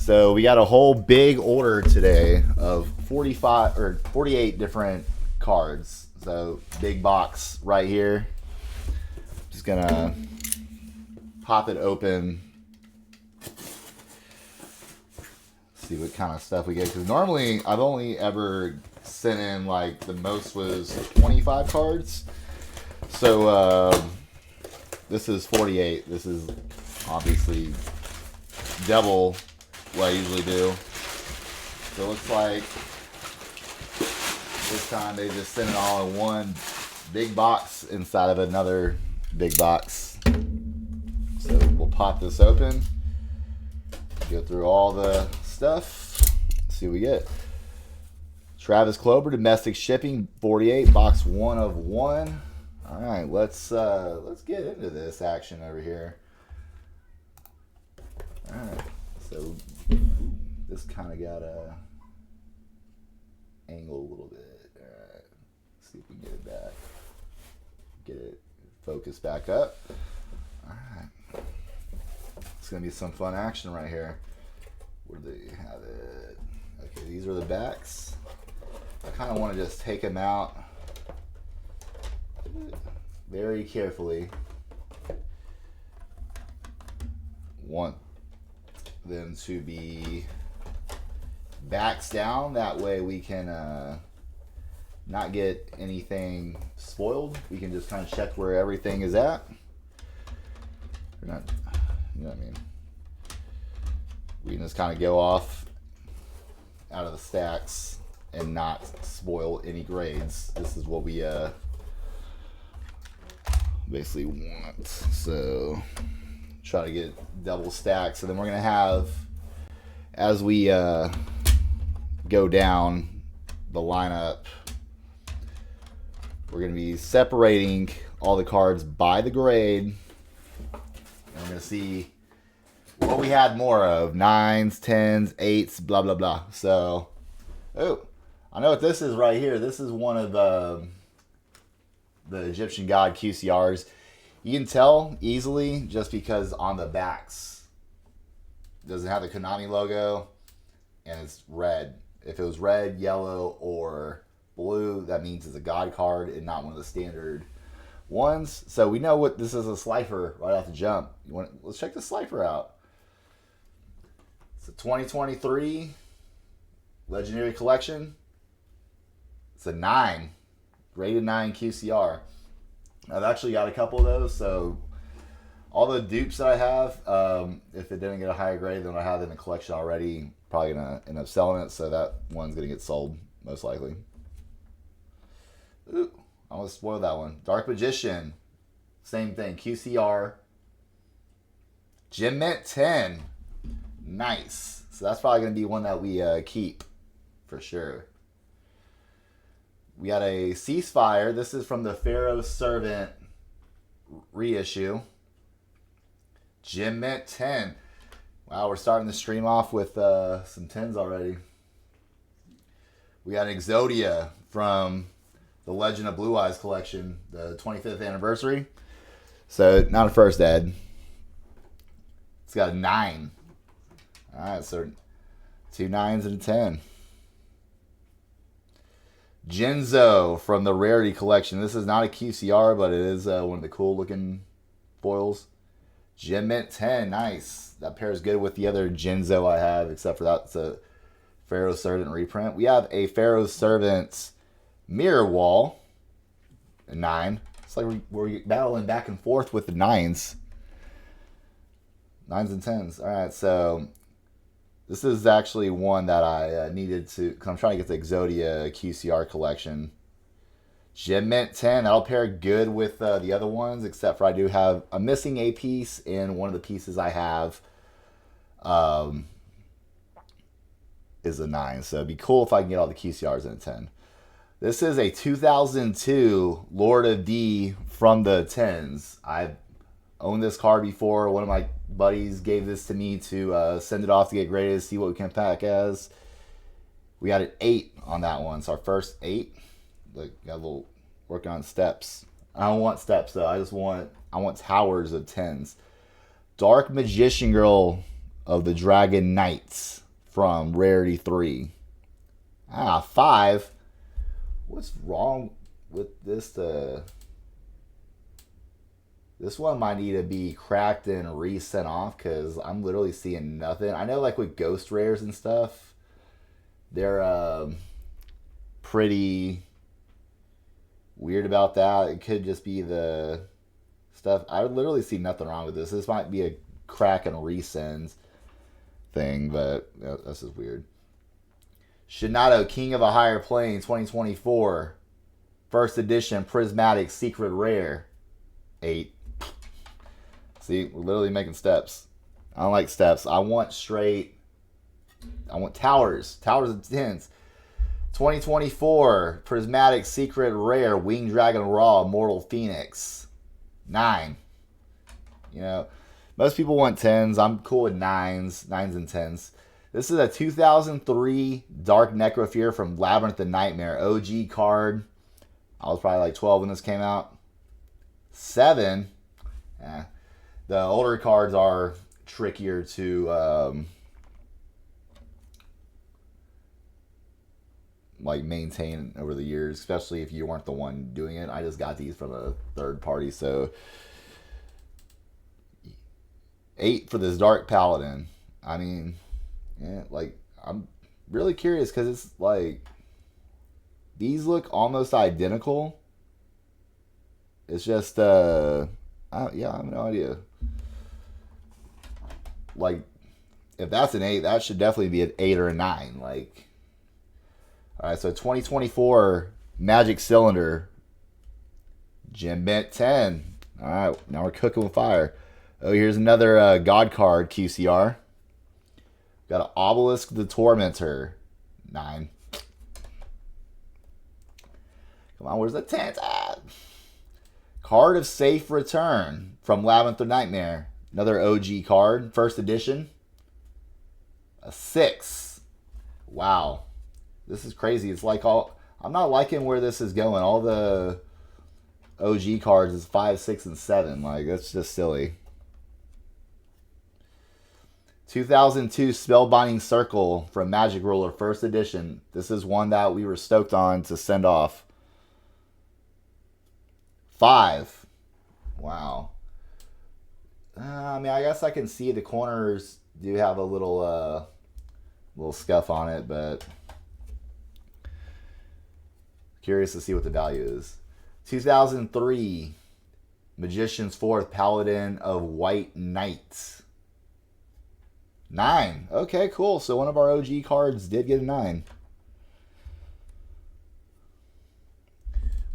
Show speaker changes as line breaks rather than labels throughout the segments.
So we got a whole big order today of 45 or 48 different cards. So big box right here. Just gonna pop it open. See what kind of stuff we get. Because normally I've only ever sent in like the most was 25 cards. So this is 48. This is obviously double what I usually do. So it looks like this time they just sent it all in one big box inside of another big box. So we'll pop this open, go through all the stuff, see what we get. Travis Clover, domestic shipping, 48, box 1 of 1. All right, let's get into this action over here. All right, so this kind of got a angle a little bit. All right, let's see if we can get it back, get it focused back up. All right, it's gonna be some fun action right here. Where do they have it? Okay, these are the backs. I kind of want to just take them out very carefully. Want them to be backs down. That way we can not get anything spoiled. We can just kind of check where everything is at. Or not, you know what I mean? We can just kind of go off out of the stacks and not spoil any grades. This is what we basically want. So try to get double stacks. And then we're going to have, as we go down the lineup, we're going to be separating all the cards by the grade. And we're going to see what we had more of. 9s, 10s, 8s, blah, blah, blah. So, oh, I know what this is right here. This is one of the Egyptian God QCRs. You can tell easily just because on the backs it doesn't have the Konami logo and it's red. If it was red, yellow, or blue, that means it's a God card and not one of the standard ones. So we know what this is, a Slifer right off the jump. Let's check the Slifer out. It's a 2023 Legendary Collection. It's a 9, graded 9 QCR. I've actually got a couple of those, so all the dupes that I have, if it didn't get a higher grade than I have in the collection already, probably gonna end up selling it, so that one's gonna get sold, most likely. Ooh, I almost spoiled that one. Dark Magician, same thing, QCR. Gem Mint 10, nice. So that's probably gonna be one that we keep, for sure. We got a Ceasefire. This is from the Pharaoh's Servant reissue. Gem Mint 10. Wow, we're starting the stream off with some 10s already. We got Exodia from the Legend of Blue Eyes collection, the 25th anniversary. So, not a first ed. It's got a 9. Alright, so 2 9s and a 10. Genzo from the Rarity Collection. This is not a QCR, but it is one of the cool looking foils. Gem Mint 10, nice. That pairs good with the other Genzo I have, except for that's a Pharaoh's Servant reprint. We have a Pharaoh's Servant Mirror Wall, a 9. It's like we're battling back and forth with the 9s. 9s and 10s. Alright, so this is actually one that I needed to, because I'm trying to get the Exodia QCR collection. Gem Mint 10, that'll pair good with the other ones, except for I do have, I'm missing a piece, and one of the pieces I have is a 9. So it'd be cool if I can get all the QCRs in a 10. This is a 2002 Lord of D from the 10s. I've owned this card before. One of my buddies gave this to me to send it off to get graded, see what we can pack as. We got an 8 on that one. So our first 8. Like, got a little working on steps. I don't want steps though. I want towers of 10s. Dark Magician Girl of the Dragon Knights from Rarity 3. 5. What's wrong with this? This one might need to be cracked and resent off because I'm literally seeing nothing. I know, like with ghost rares and stuff, they're pretty weird about that. It could just be the stuff. I literally see nothing wrong with this. This might be a crack and resends thing, but this is weird. Shinato, King of a Higher Plane, 2024. First edition, Prismatic, Secret Rare. 8. See, we're literally making steps. I don't like steps. I want straight. I want towers. Towers of 10s. 2024, Prismatic, Secret Rare, Winged Dragon Raw, Mortal Phoenix. 9. You know, most people want 10s. I'm cool with 9s. 9s and 10s. This is a 2003 Dark Necrofear from Labyrinth of Nightmare. OG card. I was probably like 12 when this came out. 7. The older cards are trickier to like maintain over the years, especially if you weren't the one doing it. I just got these from a third party. So 8 for this Dark Paladin. I mean, yeah, like, I'm really curious because it's like these look almost identical. It's just yeah, I have no idea. Like, if that's an 8, that should definitely be an 8 or a 9. Like, all right, so 2024 Magic Cylinder, Gem Mint 10. All right, now we're cooking with fire. Oh, here's another God card, QCR. Got an Obelisk the Tormentor, 9. Come on, where's the 10? Card of Safe Return from Labyrinth of Nightmare. Another OG card, first edition. A 6. Wow. This is crazy. It's like I'm not liking where this is going. All the OG cards is 5, 6, and 7. Like, that's just silly. 2002 Spellbinding Circle from Magic Ruler, first edition. This is one that we were stoked on to send off. 5. Wow. I mean, I guess I can see the corners do have a little scuff on it, but curious to see what the value is. 2003 Magician's Fourth Paladin of White Knights. 9. Okay, cool. So one of our OG cards did get a 9.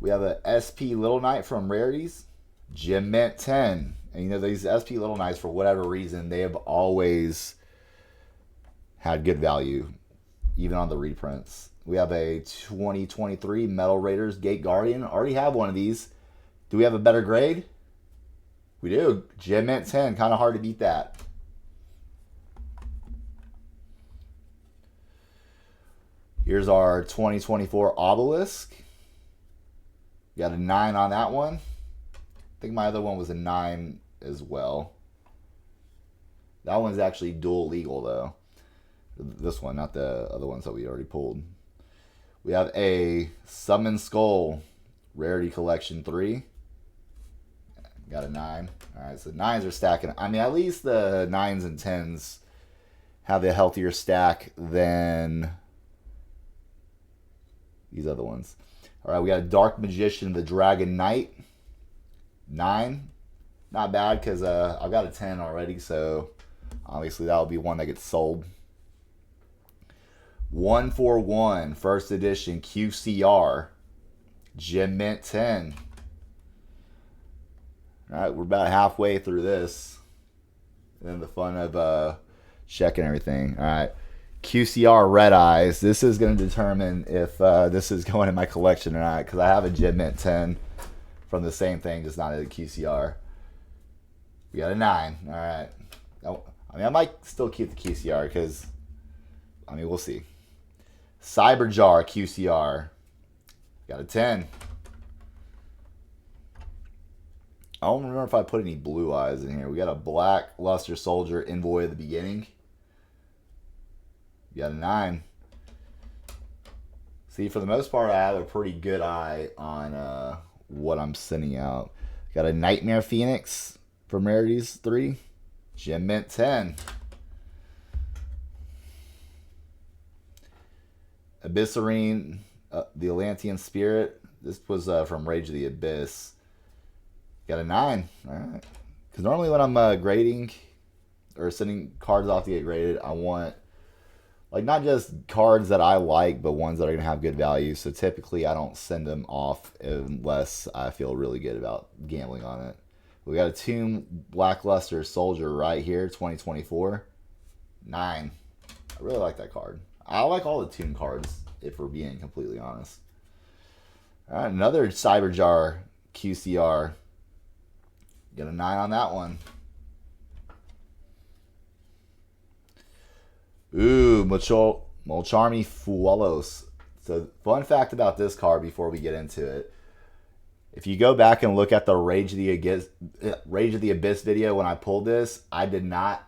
We have a SP Little Knight from Rarities. Gem Mint 10. And you know, these SP Little Knights, for whatever reason, they have always had good value, even on the reprints. We have a 2023 Metal Raiders Gate Guardian. Already have one of these. Do we have a better grade? We do. Gem Mint 10. Kind of hard to beat that. Here's our 2024 Obelisk. Got a 9 on that one. I think my other one was a 9 as well. That one's actually dual legal, though. This one, not the other ones that we already pulled. We have a Summon Skull Rarity Collection 3. Got a 9. Alright, so 9s are stacking. I mean, at least the 9s and 10s have a healthier stack than these other ones. Alright, we got a Dark Magician, the Dragon Knight. 9. Not bad because I've got a 10 already, so obviously that'll be one that gets sold. 141 first edition QCR Gem Mint 10. Alright, we're about halfway through this. And then the fun of checking everything. Alright. QCR Red Eyes. This is going to determine if this is going in my collection or not, because I have a Gem Mint 10 from the same thing, just not at a QCR. We got a 9. Alright. I mean, I might still keep the QCR because, I mean, we'll see. Cyberjar QCR. Got a 10. I don't remember if I put any blue eyes in here. We got a Black Luster Soldier Envoy at the beginning. got a 9. See, for the most part, I have a pretty good eye on what I'm sending out. Got a Nightmare Phoenix from Rarities 3. Gem Mint 10. Abyssarine, the Atlantean Spirit. This was from Rage of the Abyss. Got a 9. All right. Because normally when I'm grading or sending cards off to get graded, I want like not just cards that I like, but ones that are going to have good value. So typically I don't send them off unless I feel really good about gambling on it. We got a Tomb Blackluster Soldier right here, 2024. 9. I really like that card. I like all the Tomb cards, if we're being completely honest. All right, another Cyberjar QCR. Get a 9 on that one. Ooh, Molcharmi Fualos. So, fun fact about this card before we get into it. If you go back and look at the Rage of the Abyss video when I pulled this, I did not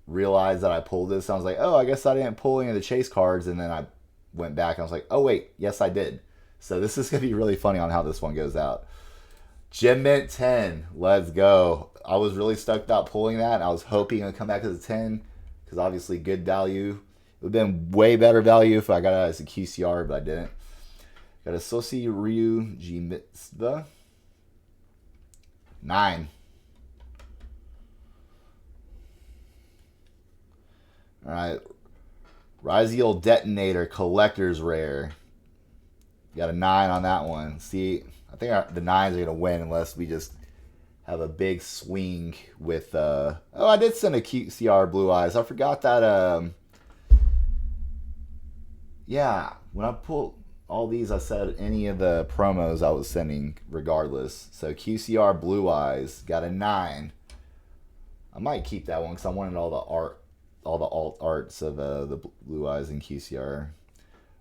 realize that I pulled this. I was like, oh, I guess I didn't pull any of the chase cards. And then I went back and I was like, oh, wait, yes, I did. So this is going to be really funny on how this one goes out. Gem Mint 10. Let's go. I was really stoked about pulling that. I was hoping it would come back as a 10 because obviously good value. It would have been way better value if I got it as a QCR, but I didn't. Got a Sosi Ryu G Mitzvah. 9. All right. Ryziel Detonator Collector's Rare. Got a 9 on that one. See, I think the 9s are going to win unless we just have a big swing with... oh, I did send a QCR Blue Eyes. I forgot that... yeah, when I pulled all these, I said any of the promos I was sending regardless. So QCR Blue Eyes got a 9. I might keep that one because I wanted all the alt arts of the Blue Eyes and QCR.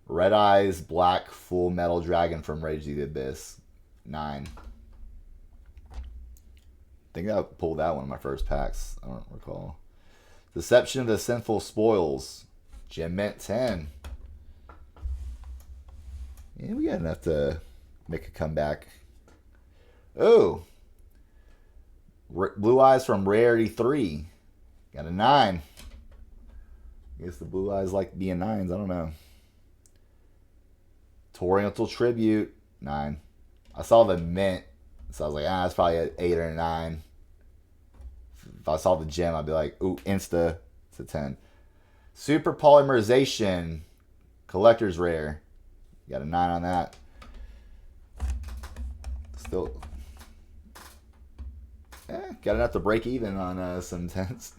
Red Eyes Black Full Metal Dragon from Rage of the Abyss. 9. I think I pulled that one in my first packs. I don't recall. Deception of the Sinful Spoils. Gem Mint 10. Yeah, we got enough to make a comeback. Oh. Blue Eyes from Rarity 3. Got a 9. I guess the Blue Eyes like being 9s. I don't know. Oriental Tribute. 9. I saw the mint. So I was like, it's probably an 8 or a 9. If I saw the gem, I'd be like, ooh, insta. It's a 10. Super Polymerization. Collector's Rare. Got a 9 on that. Still. Got enough to break even on some 10s.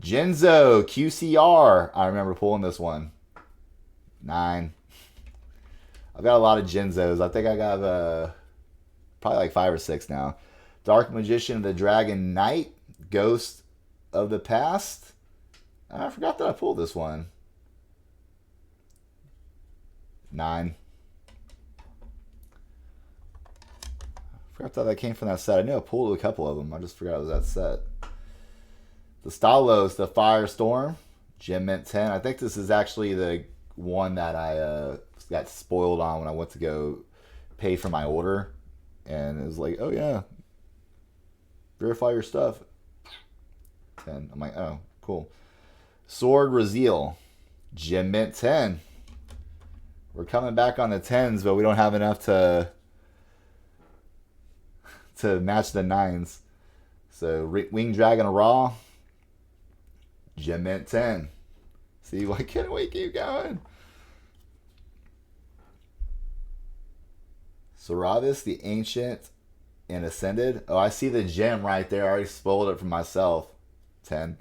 Genzo QCR. I remember pulling this one. 9. I've got a lot of Genzos. I think I got probably like 5 or 6 now. Dark Magician of the Dragon Knight. Ghost of the Past. I forgot that I pulled this one. 9. Forgot that came from that set. I knew I pulled a couple of them. I just forgot it was that set. The Stalos, the Firestorm. Gem Mint 10. I think this is actually the one that I got spoiled on when I went to go pay for my order. And it was like, oh yeah, verify your stuff. 10. I'm like, oh, cool. Sword Raziel. Gem Mint 10. We're coming back on the 10s, but we don't have enough to match the 9s. So Winged Dragon Raw. Gem Mint 10. See, why can't we keep going? Saravis, the Ancient and Ascended. Oh, I see the gem right there. I already spoiled it for myself. 10.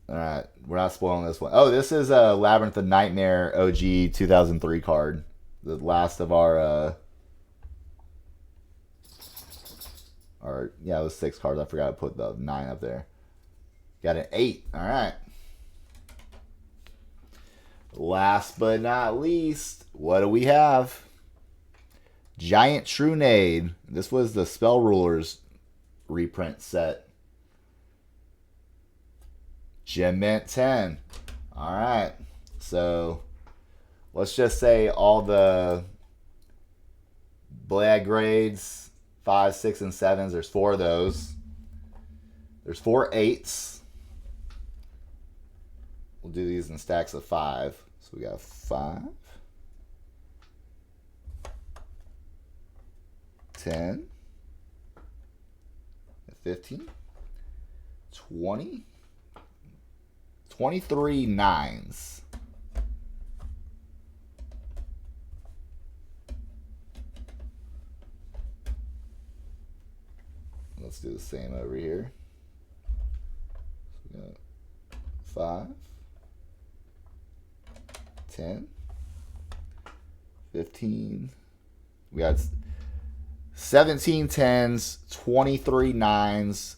Alright, we're not spoiling this one. Oh, this is a Labyrinth of Nightmare OG 2003 card. The last of our yeah, it was 6 cards. I forgot to put the 9 up there. Got an 8. Alright. Last but not least, what do we have? Giant Trunade. This was the Spell Rulers reprint set. Gem Mint 10. All right. So let's just say all the black grades, 5, 6, and 7s. There's 4 of those. There's 4 8s. We'll do these in stacks of 5. So we got 5, 10, 15, 20, 23 9s. Let's do the same over here. So we got 5, 10, 15. We got 17 10s, 23 9s,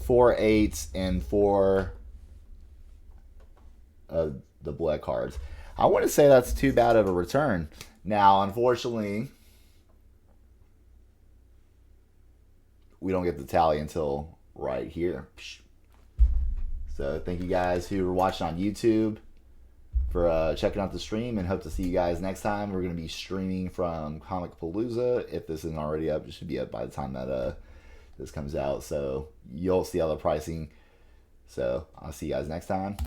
4 8s, and 4 of the black cards. I wouldn't say that's too bad of a return. Now, unfortunately, we don't get the tally until right here. So thank you guys who are watching on YouTube for checking out the stream, and hope to see you guys next time. We're going to be streaming from Comicpalooza. If this isn't already up, it should be up by the time that this comes out. So you'll see all the pricing. So I'll see you guys next time.